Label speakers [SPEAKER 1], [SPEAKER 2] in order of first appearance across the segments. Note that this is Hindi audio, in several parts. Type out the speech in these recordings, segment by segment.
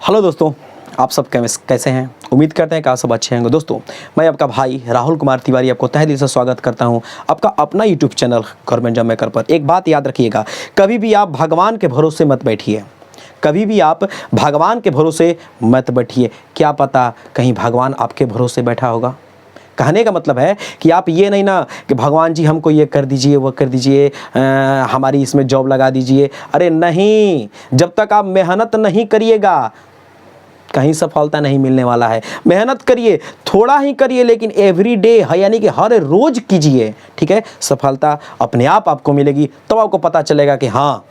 [SPEAKER 1] हेलो दोस्तों, आप सब कैसे हैं। उम्मीद करते हैं कि आप सब अच्छे होंगे। दोस्तों, मैं आपका भाई राहुल कुमार तिवारी आपको तहे दिल से स्वागत करता हूं आपका अपना YouTube channel government job maker पर। एक बात याद रखिएगा, कभी भी आप भगवान के भरोसे मत बैठिए, कभी भी आप भगवान के भरोसे मत बैठिए। क्या पता कहीं भगवान आपके भरोसे बैठा होगा। कहने का मतलब है कि आप ये नहीं ना कि भगवान जी हमको ये कर दीजिए, वो कर दीजिए, हमारी इसमें जॉब लगा दीजिए। अरे नहीं, जब तक आप मेहनत नहीं करिएगा कहीं सफलता नहीं मिलने वाला है। मेहनत करिए, थोड़ा ही करिए, लेकिन एवरी डे है, यानी कि हर रोज कीजिए, ठीक है। सफलता अपने आप आपको मिलेगी, तब आपको पता चलेगा कि हाँ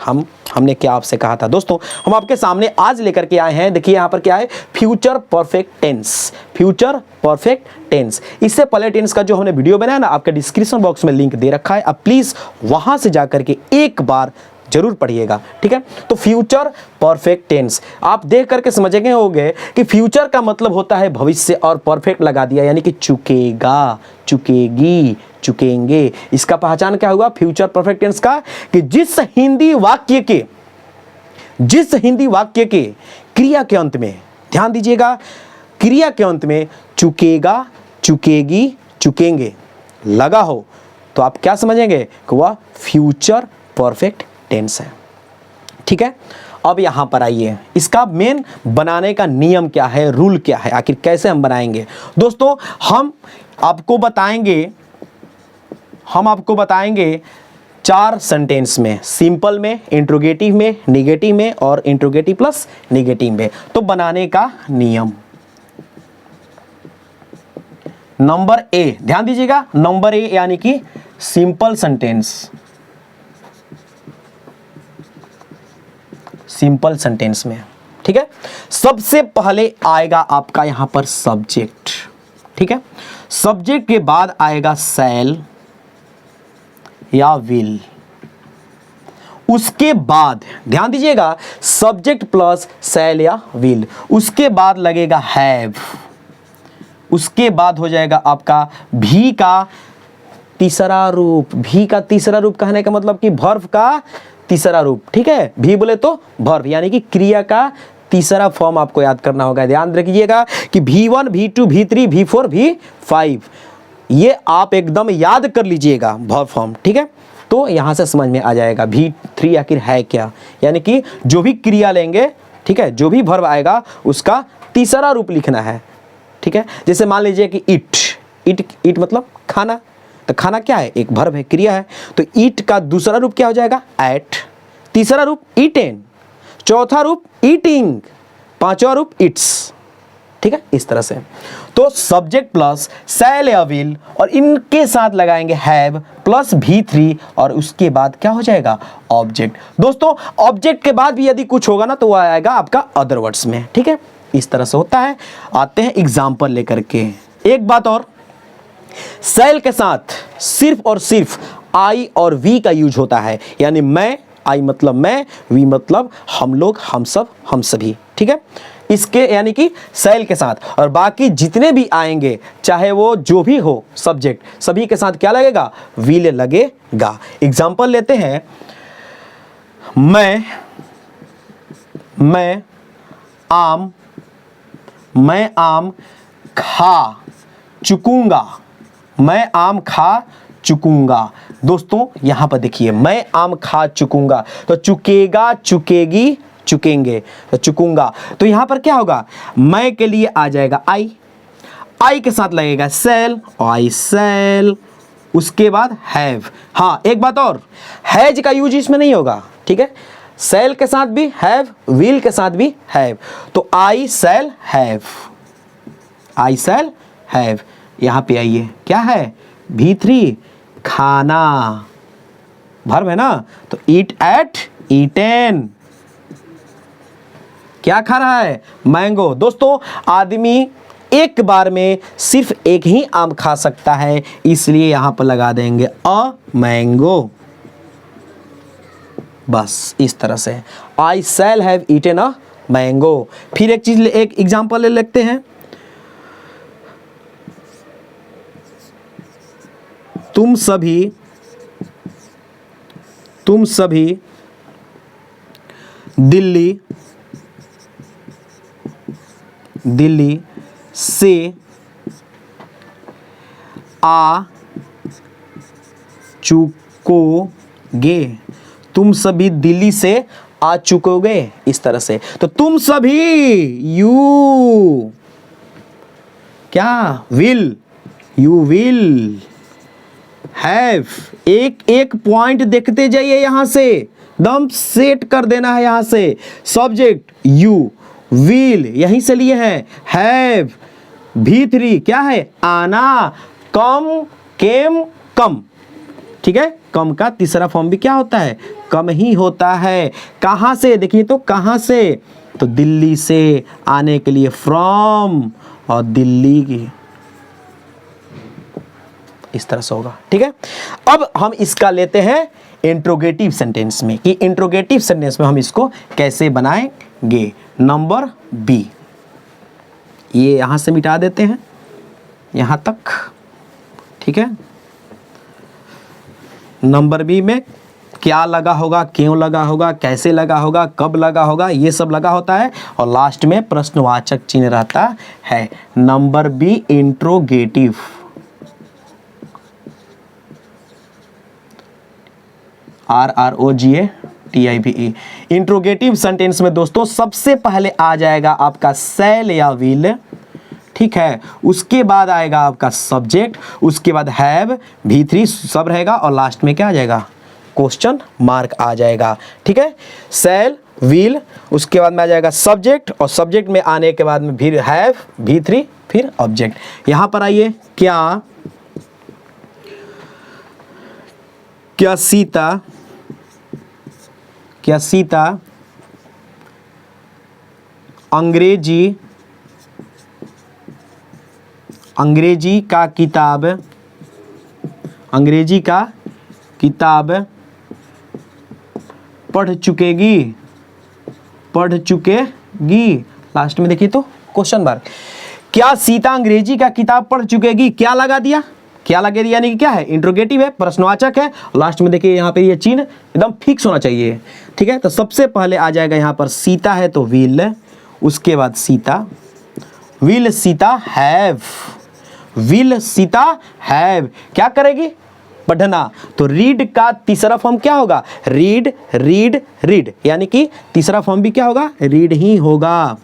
[SPEAKER 1] हमने क्या आपसे कहा था। दोस्तों, हम आपके सामने आज लेकर के आए हैं, देखिए यहाँ पर क्या है, future perfect tense. Future perfect tense, इससे पहले टेंस का जो हमने वीडियो बनाया ना, आपके डिस्क्रिप्शन बॉक्स में लिंक दे रखा है, आप प्लीज वहां से जाकर के एक बार जरूर पढ़िएगा, ठीक है। तो फ्यूचर परफेक्ट टेंस आप देख करके समझेंगे होंगे कि फ्यूचर का मतलब होता है भविष्य, और परफेक्ट लगा दिया यानी कि चुकेगा, चुकेगी, चुकेंगे। इसका पहचान क्या हुआ फ्यूचर परफेक्ट टेंस का, कि जिस हिंदी वाक्य के क्रिया के अंत में, ध्यान दीजिएगा, क्रिया के अंत में चुकेगा, चुकेगी, चुकेंगे लगा हो, तो आप क्या समझेंगे कि वह फ्यूचर परफेक्ट टेंस है, ठीक है। अब यहां पर आइए, इसका मेन बनाने का नियम क्या है, रूल क्या है, आखिर कैसे हम बनाएंगे। दोस्तों, हम आपको बताएंगे 4 सेंटेंस में, सिंपल में, इंट्रोगेटिव में, नेगेटिव में और इंट्रोगेटिव प्लस नेगेटिव में। तो बनाने का नियम, नंबर ए, ध्यान दीजिएगा, नंबर ए यानी कि सिंपल सेंटेंस। सिंपल सेंटेंस में, ठीक है, सबसे पहले आएगा आपका यहां पर सब्जेक्ट, ठीक है। सब्जेक्ट के बाद आएगा शैल या विल, उसके बाद ध्यान दीजिएगा सब्जेक्ट प्लस शैल या विल, उसके बाद लगेगा हैव, उसके बाद हो जाएगा आपका भी का तीसरा रूप। भी का तीसरा रूप कहने का मतलब कि वर्ब का तीसरा रूप, ठीक है। भी बोले तो वर्ब, यानी कि क्रिया का तीसरा फॉर्म आपको याद करना होगा। ध्यान रखिएगा कि V1, V2, V3, V4, V5, ये आप एकदम याद कर लीजिएगा वर्ब फॉर्म, ठीक है। तो यहां से समझ में आ जाएगा V3 आखिर है क्या, यानी कि जो भी क्रिया लेंगे, ठीक है, जो भी वर्ब आएगा उसका तीसरा रूप लिखना है, ठीक है। जैसे मान लीजिए कि इट मतलब खाना, तो खाना क्या है, एक वर्ब है, क्रिया है। तो ईट का दूसरा रूप क्या हो जाएगा, एट, तीसरा रूप ईटेन, चौथा रूप ईटिंग, पांचवा रूप इट्स, ठीक है, इस तरह से। तो सब्जेक्ट प्लस शैल या विल, और इनके साथ लगाएंगे हैव प्लस V3, और उसके बाद क्या हो जाएगा, ऑब्जेक्ट। दोस्तों, ऑब्जेक्ट के बाद भी यदि कुछ होगा ना तो वह आएगा आपका अदर वर्ड्स में, ठीक है। इस तरह से होता है। आते हैं एग्जाम्पल लेकर के। एक बात और, शैल के साथ सिर्फ और सिर्फ आई और वी का यूज होता है, यानी मैं, आई मतलब मैं, वी मतलब हम लोग, हम सब, हम सभी, ठीक है। इसके यानी कि शैल के साथ, और बाकी जितने भी आएंगे चाहे वो जो भी हो सब्जेक्ट, सभी के साथ क्या लगेगा, विल लगेगा। एग्जाम्पल लेते हैं, मैं आम खा चुकूंगा, मैं आम खा चुकूंगा। दोस्तों, यहां पर देखिए, मैं आम खा चुकूंगा, तो चुकेगा, चुकेगी, चुकेंगे, तो चुकूंगा। तो यहां पर क्या होगा, मैं के लिए आ जाएगा आई के साथ लगेगा शैल, आई शैल, उसके बाद हैव। हाँ, एक बात और, हैज का यूज इसमें नहीं होगा, ठीक है। शैल के साथ भी हैव, विल के साथ भी हैव, तो आई shall have, I shall have. यहां पे आइए, क्या है, V3 खाना, वर्ब है ना, तो ईट एट, ईटेन, क्या खा रहा है, मैंगो। दोस्तों, आदमी एक बार में सिर्फ एक ही आम खा सकता है, इसलिए यहां पर लगा देंगे अ मैंगो, बस इस तरह से, I shall have eaten a mango. फिर एक चीज, एक एग्जांपल ले लेते हैं, तुम सभी दिल्ली दिल्ली से आ चुकोगे, तुम सभी दिल्ली से आ चुकोगे, इस तरह से। तो तुम सभी, यू क्या, विल, यू विल हैव, एक एक पॉइंट देखते जाइए, यहां से दम सेट कर देना है। यहां से सब्जेक्ट यू, विल यहीं से लिए हैं, हैव, V3 क्या है, आना, कम, केम, कम, ठीक है। कम का तीसरा फॉर्म भी क्या होता है, कम ही होता है। कहां से, देखिए तो कहां से, तो दिल्ली से आने के लिए फ्रॉम, और दिल्ली की, इस तरह से होगा, ठीक है। अब हम इसका लेते हैं इंट्रोगेटिव सेंटेंस में, कि इंट्रोगेटिव सेंटेंस में हम इसको कैसे बनाएंगे। नंबर बी, ये यहां से मिटा देते हैं यहां तक, ठीक है। नंबर बी में क्या लगा होगा, क्यों लगा होगा, कैसे लगा होगा, कब लगा होगा, ये सब लगा होता है, और लास्ट में प्रश्नवाचक चिन्ह रहता है। Number B interrogative, RROGATIVE। Interrogative sentence में दोस्तों सबसे पहले आ जाएगा आपका शैल या विल, ठीक है। उसके बाद आएगा आपका सब्जेक्ट, उसके बाद हैव, V3 सब रहेगा, और लास्ट में क्या आ जाएगा, क्वेश्चन मार्क आ जाएगा, ठीक है। शैल, विल, उसके बाद में आ जाएगा सब्जेक्ट, और सब्जेक्ट में आने के बाद में फिर हैव, V3 फिर ऑब्जेक्ट। यहां पर आइए, क्या सीता अंग्रेजी का किताब पढ़ चुकेगी, लास्ट में देखिए तो क्वेश्चन मार्क। क्या सीता अंग्रेजी का किताब पढ़ चुकेगी, क्या लगा दिया, यानी कि क्या है, इंट्रोगेटिव है, प्रश्नवाचक है। लास्ट में देखिए यहाँ पे ये चिन्ह एकदम फिक्स होना चाहिए, ठीक है। तो सबसे पहले आ जाएगा यहाँ पर सीता है तो विल, उसके बाद सीता, विल सीता हैव, क्या करेगी, पढ़ना। तो रीड का तीसरा फॉर्म क्या होगा, रीड, यानी कि तीसरा फॉर्म भी क्या होगा, रीड ही होगा,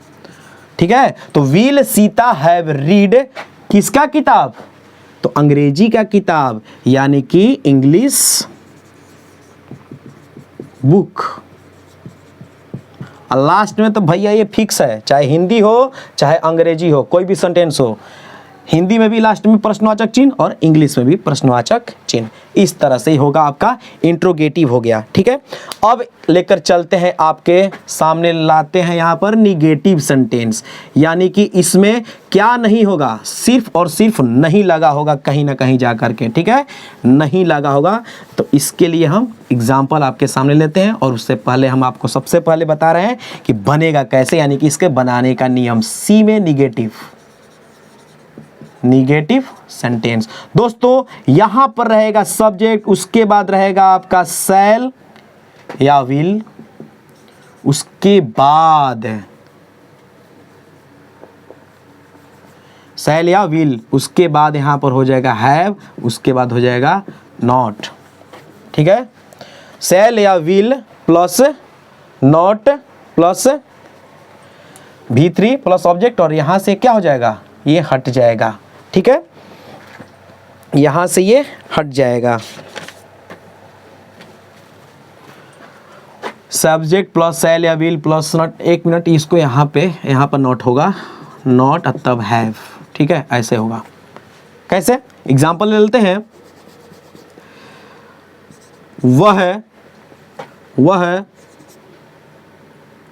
[SPEAKER 1] ठीक है। तो विल सीता हैव रीड किसका किताब, तो अंग्रेजी का किताब, यानी कि इंग्लिश बुक। और लास्ट में तो भैया ये फिक्स है, चाहे हिंदी हो चाहे अंग्रेजी हो, कोई भी सेंटेंस हो, हिंदी में भी लास्ट में प्रश्नवाचक चिन्ह और इंग्लिश में भी प्रश्नवाचक चिन्ह, इस तरह से ही होगा आपका इंट्रोगेटिव हो गया, ठीक है। अब लेकर चलते हैं, आपके सामने लाते हैं यहाँ पर निगेटिव सेंटेंस, यानी कि इसमें क्या नहीं होगा, सिर्फ और सिर्फ नहीं लगा होगा कहीं ना कहीं जा करके, ठीक है, नहीं लगा होगा। तो इसके लिए हम एग्जाम्पल आपके सामने लेते हैं, और उससे पहले हम आपको सबसे पहले बता रहे हैं कि बनेगा कैसे, यानी कि इसके बनाने का नियम। सी में निगेटिव सेंटेंस दोस्तों, यहां पर रहेगा सब्जेक्ट, उसके बाद रहेगा आपका शैल या विल, उसके बाद शैल या विल, उसके बाद यहां पर हो जाएगा हैव, उसके बाद हो जाएगा नॉट, ठीक है। शैल या will plus not plus V3 plus object, और यहां से क्या हो जाएगा, ये हट जाएगा, ठीक है, यहां से ये हट जाएगा। सब्जेक्ट प्लस शैल या विल प्लस नॉट, एक मिनट, इसको यहाँ पर नॉट होगा, नॉट तब हैव, ठीक है, ऐसे होगा। कैसे, एग्जाम्पल ले लेते हैं।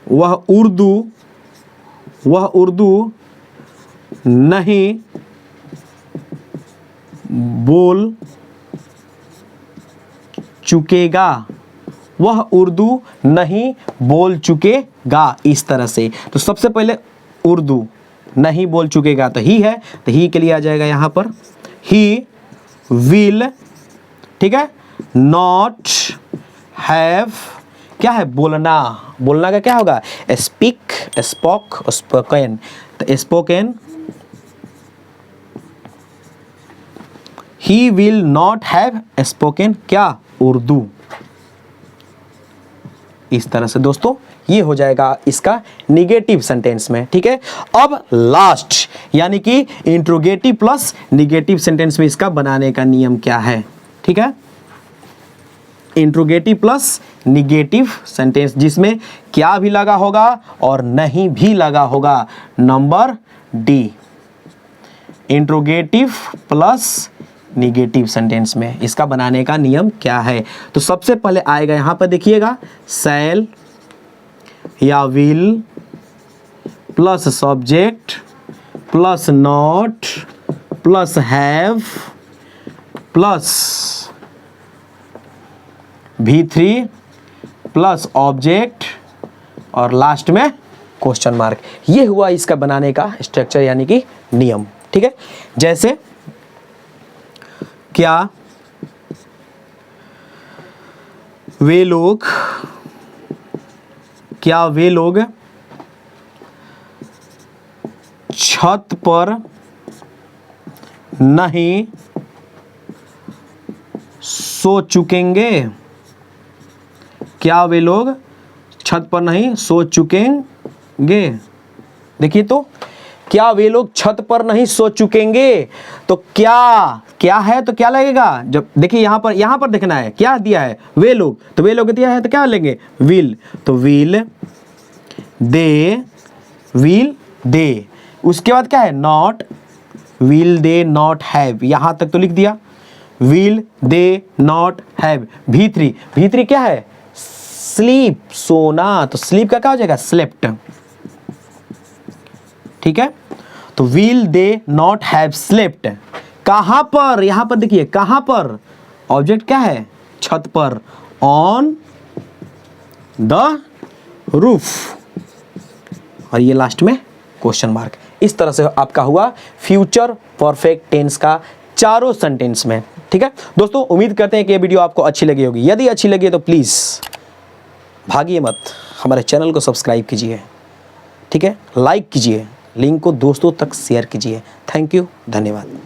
[SPEAKER 1] वह उर्दू नहीं बोल चुकेगा, वह उर्दू नहीं बोल चुकेगा, इस तरह से। तो सबसे पहले उर्दू नहीं बोल चुकेगा तो ही है, तो ही के लिए आ जाएगा यहाँ पर ही विल, ठीक है। नॉट हैव क्या है, बोलना का क्या होगा, स्पीक, स्पोक, स्पोकन, तो spoken, he will not have spoken क्या, उर्दू। इस तरह से दोस्तों ये हो जाएगा इसका निगेटिव सेंटेंस में, ठीक है। अब लास्ट यानी कि इंट्रोगेटिव प्लस निगेटिव सेंटेंस में इसका बनाने का नियम क्या है, ठीक है। इंट्रोगेटिव प्लस निगेटिव सेंटेंस जिसमें क्या भी लगा होगा और नहीं भी लगा होगा, number D. Interrogative plus negative sentence में इसका बनाने का नियम क्या है। तो सबसे पहले आएगा यहां पर देखिएगा, शैल या will plus subject plus not plus have plus V3 plus object और लास्ट में क्वेश्चन मार्क। ये हुआ इसका बनाने का स्ट्रक्चर यानी कि नियम, ठीक है। जैसे क्या वे लोग छत पर नहीं सो चुकेंगे, क्या वे लोग छत पर नहीं सो चुकेंगे। देखिए तो क्या वे लोग छत पर नहीं सो चुकेंगे, तो क्या है तो क्या लगेगा, जब देखिए यहां पर देखना है क्या दिया है, वे लोग, तो वे लोग दिया है तो क्या लेंगे, विल, तो विल दे, उसके बाद क्या है, not, will they not have, यहां तक तो लिख दिया, will they not have. V3 क्या है, स्लीप, सोना, तो स्लीप का क्या हो जाएगा, स्लेप्ट, ठीक है। तो will they not have slept, कहां पर, यहां पर देखिए कहां पर, ऑब्जेक्ट क्या है, छत पर, ऑन द रूफ, और ये लास्ट में क्वेश्चन मार्क। इस तरह से आपका हुआ फ्यूचर परफेक्ट टेंस का चारों सेंटेंस में, ठीक है दोस्तों। उम्मीद करते हैं कि ये वीडियो आपको अच्छी लगी होगी। यदि अच्छी लगी तो प्लीज़ भागिए मत, हमारे चैनल को सब्सक्राइब कीजिए, ठीक है, लाइक कीजिए, लिंक को दोस्तों तक शेयर कीजिए। थैंक यू, धन्यवाद।